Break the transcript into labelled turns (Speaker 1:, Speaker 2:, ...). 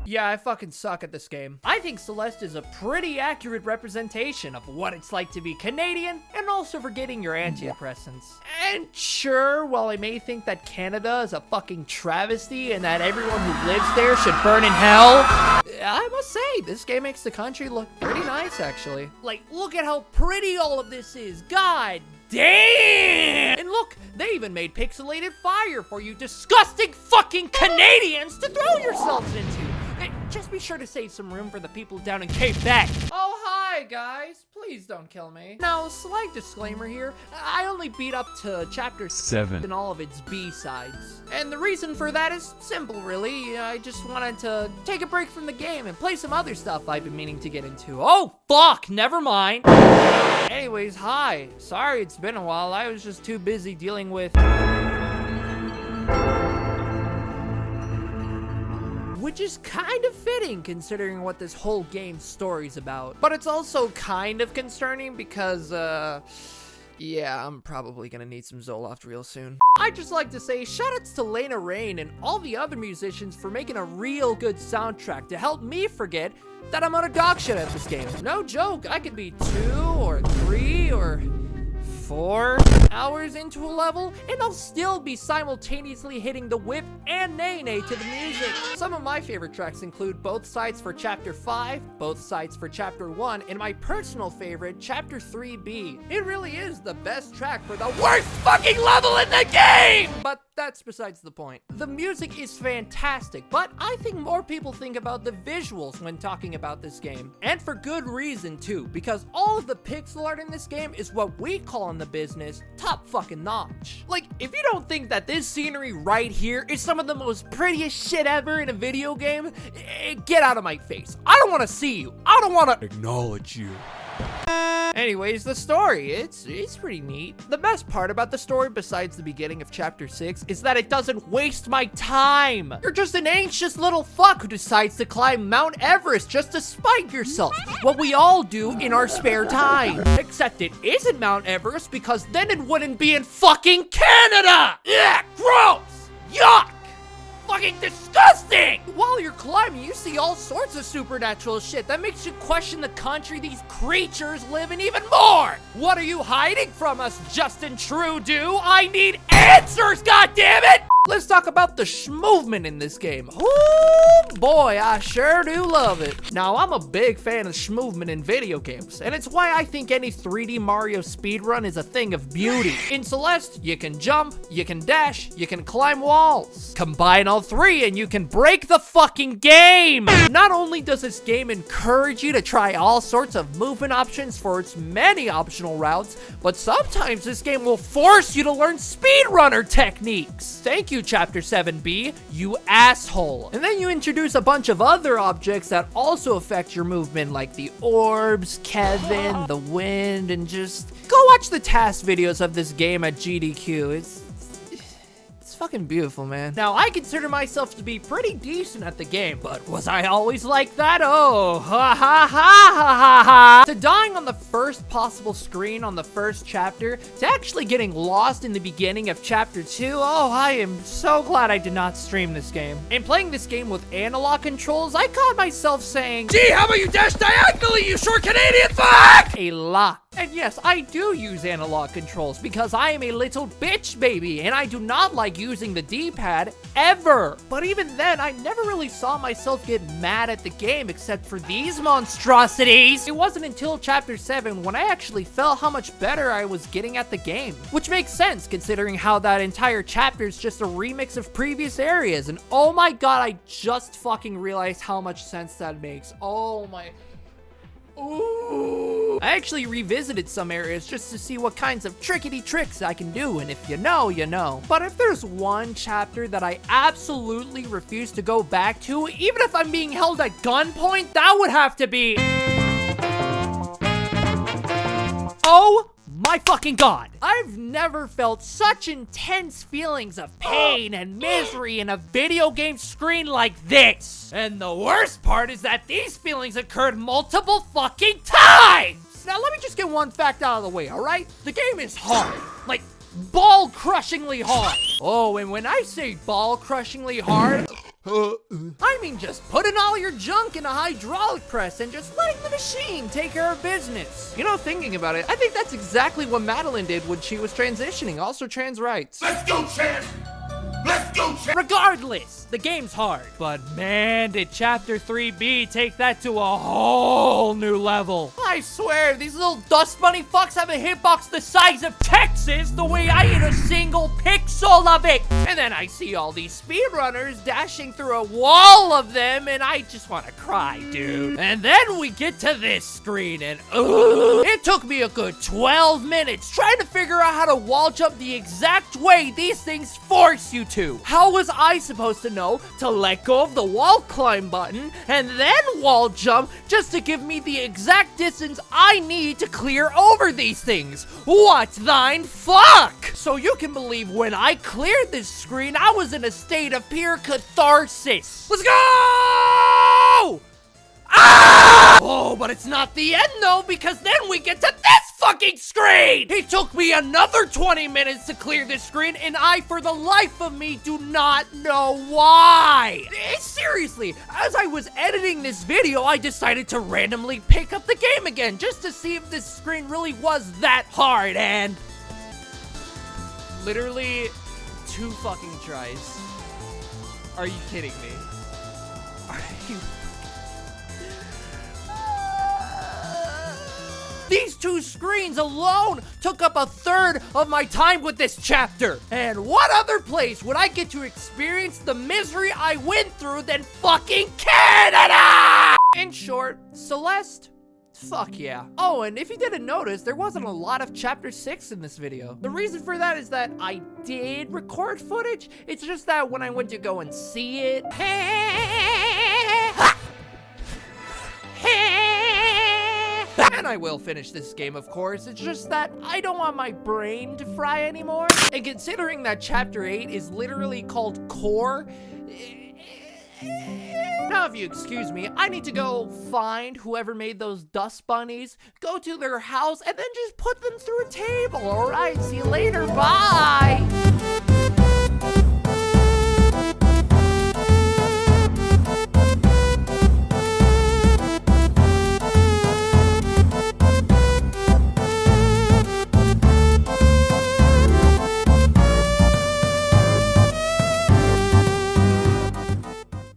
Speaker 1: Yeah, I fucking suck at this game. I think Celeste is a pretty accurate representation of what it's like to be Canadian and also for getting your antidepressants. And sure, while I may think that Canada is a fucking travesty and that everyone who lives there should burn in hell, I must say, this game makes the country look pretty nice, actually. Like, look at how pretty all of this is. God damn! And look, they even made pixelated fire for you disgusting fucking Canadians to throw yourselves into. And just be sure to save some room for the people down in Quebec. Oh, hi, guys. Please don't kill me. Now, slight disclaimer here. I only beat up to Chapter 7 and all of its B-sides. And the reason for that is simple, really. I just wanted to take a break from the game and play some other stuff I've been meaning to get into. Oh, fuck! Never mind. Anyways, hi. Sorry it's been a while. I was just too busy dealing with... Which is kind of fitting considering what this whole game's story's about. But it's also kind of concerning because, yeah, I'm probably gonna need some Zoloft real soon. I'd just like to say shoutouts to Lena Rain and all the other musicians for making a real good soundtrack to help me forget that I'm on a dog shit at this game. No joke, I could be 2 or 3 or 4 hours into a level, and I'll still be simultaneously hitting the whip and nay-nay to the music. Some of my favorite tracks include both sides for Chapter 5, both sides for Chapter 1, and my personal favorite, Chapter 3B. It really is the best track for the worst fucking level in the game! But that's besides the point. The music is fantastic, but I think more people think about the visuals when talking about this game. And for good reason too, because all of the pixel art in this game is what we call in the business top fucking notch. Like, if you don't think that this scenery right here is some of the most prettiest shit ever in a video game, get out of my face. I don't want to see you. I don't want to acknowledge you. Anyways, the story, it's pretty neat. The best part about the story, besides the beginning of Chapter 6, is that it doesn't waste my time. You're just an anxious little fuck who decides to climb Mount Everest just to spite yourself. What we all do in our spare time. Except it isn't Mount Everest, because then it wouldn't be in fucking Canada! Yeah, gross! Yuck! Fucking disgusting! While you're climbing, you see all sorts of supernatural shit that makes you question the country these creatures live in even more! What are you hiding from us, Justin Trudeau? I need answers, goddammit! Let's talk about the movement in this game. Oh boy, I sure do love it. Now, I'm a big fan of movement in video games, and it's why I think any 3D Mario speedrun is a thing of beauty. In Celeste, you can jump, you can dash, you can climb walls. Combine all three and you can break the fucking game! Not only does this game encourage you to try all sorts of movement options for its many optional routes, but sometimes this game will force you to learn speedrunner techniques. Thank you, Chapter 7B, you asshole. And then you introduce a bunch of other objects that also affect your movement, like the orbs, Kevin, the wind, and just go watch the task videos of this game at GDQ. It's fucking beautiful, man. Now, I consider myself to be pretty decent at the game, but was I always like that? Oh, ha ha ha ha ha ha. To dying on the first possible screen on the first chapter, to actually getting lost in the beginning of Chapter 2, oh, I am so glad I did not stream this game. And playing this game with analog controls, I caught myself saying, gee, how about you dash diagonally, you short Canadian fuck? A lot. And yes, I do use analog controls because I am a little bitch baby and I do not like using the D-pad ever. But even then, I never really saw myself get mad at the game except for these monstrosities. It wasn't until Chapter 7 when I actually felt how much better I was getting at the game. Which makes sense considering how that entire chapter is just a remix of previous areas. And oh my god, I just fucking realized how much sense that makes. Oh my... Ooh. I actually revisited some areas just to see what kinds of trickety tricks I can do, and if you know, you know. But if there's one chapter that I absolutely refuse to go back to, even if I'm being held at gunpoint, that would have to be... Oh my fucking god! I've never felt such intense feelings of pain and misery in a video game screen like this! And the worst part is that these feelings occurred multiple fucking times! Now let me just get one fact out of the way, alright? The game is hard. Like, ball-crushingly hard. Oh, and when I say ball-crushingly hard... I mean, just putting all your junk in a hydraulic press and just letting the machine take care of business. You know, thinking about it, I think that's exactly what Madeline did when she was transitioning, also trans rights.
Speaker 2: Let's go, champ! Let's go, champ!
Speaker 1: Regardless, the game's hard. But man, did Chapter 3B take that to a whole new level. I swear, these little dust bunny fucks have a hitbox the size of Texas the way I hit a single pixel of it. And then I see all these speedrunners dashing through a wall of them and I just want to cry, dude. And then we get to this screen and it took me a good 12 minutes trying to figure out how to wall jump the exact way these things force you to. How was I supposed to know to let go of the wall climb button and then wall jump just to give me the exact distance I need to clear over these things? What thine fuck? So you can believe when I cleared this screen, I was in a state of pure catharsis. Let's go! Ah! Oh, but it's not the end though, because then we get to this fucking screen! It took me another 20 minutes to clear this screen, and I, for the life of me, do not know why! Seriously, as I was editing this video, I decided to randomly pick up the game again, just to see if this screen really was that hard, and literally 2 fucking tries. Are you kidding me? Are you... These 2 screens alone took up a third of my time with this chapter. And what other place would I get to experience the misery I went through than fucking Canada? In short, Celeste, fuck yeah. Oh, and if you didn't notice, there wasn't a lot of chapter 6 in this video. The reason for that is that I did record footage. It's just that when I went to go and see it, and I will finish this game, of course. It's just that I don't want my brain to fry anymore. And considering that Chapter 8 is literally called Core, now if you excuse me, I need to go find whoever made those dust bunnies, go to their house, and then just put them through a table. Alright, see you later, bye!